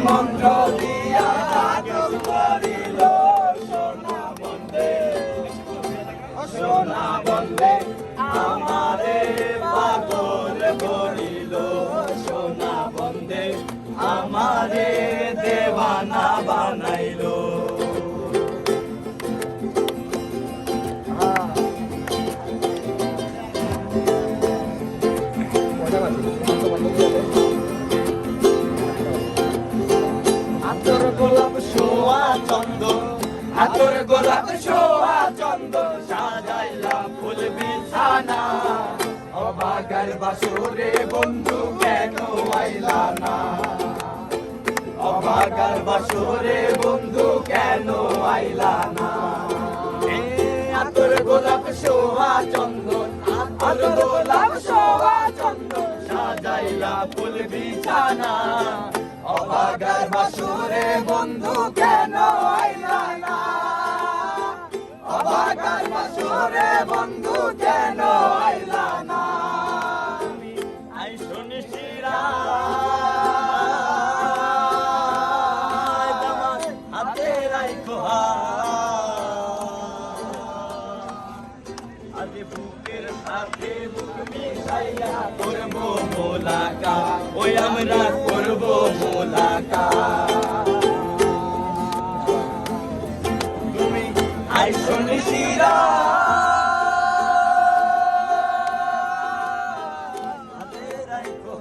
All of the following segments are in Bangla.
মন্ত্র দিয়া জাদু করিল সোনা বন্ধে, সোনা বন্ধে আমারে পাগল করিল, সোনা বন্ধে আমারে দেওয়ানা বানাইল। আতর গোলাপ সোয়া চন্দন, আতর গোলাপ সোয়া চন্দন সাজাইলাম ফুল বিছানা, অবাগার বাসরে বন্ধু কেন আইলা না, অবাগার বাসরে বন্ধু কেন আইলা না। আতর গোলাপ সোয়া চন্দন, আতর গোলাপ সোয়া চন্দন সাজাইলা ফুল বিছানা, অবাগার বাসরে বন্ধু কেন আইলা না, অবাগার বাসরে বন্ধু কেন আইলা না। আই শুনিছিরা হাতে রাইখো আজ বুকের সাথে বুক মিশাইয়া করবো মোলাকাত, ওই আমরা করবো মোলাকাত। তুমি আই শুনিছিরা হাতে রাইখো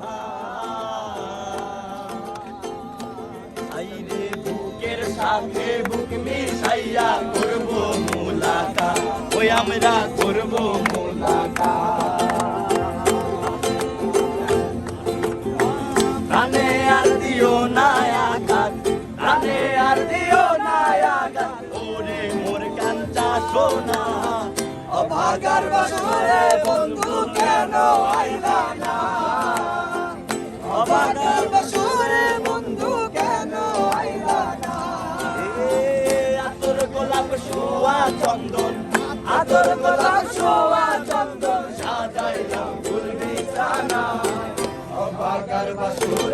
আইরে বুকের সাথে বুক মিশাইয়া করবো মোলাকাত, ওই আমরা করবো মোলাকাত। প্রাণে আর দিও না আঘাত, প্রাণে আর দিও না আঘাত, ওরে মোর কাঞ্চা সোনা, অভাগার বাসরে বন্ধু কেন আইলা না, অভাগার বাসরে বন্ধু কেন আইলা না। আতর গোলাপ সোয়া চন্দন, আতর গোলাপ সোয়া চন্দন সাজাইলাম ফুল বিছানা, অবাগার বাসরে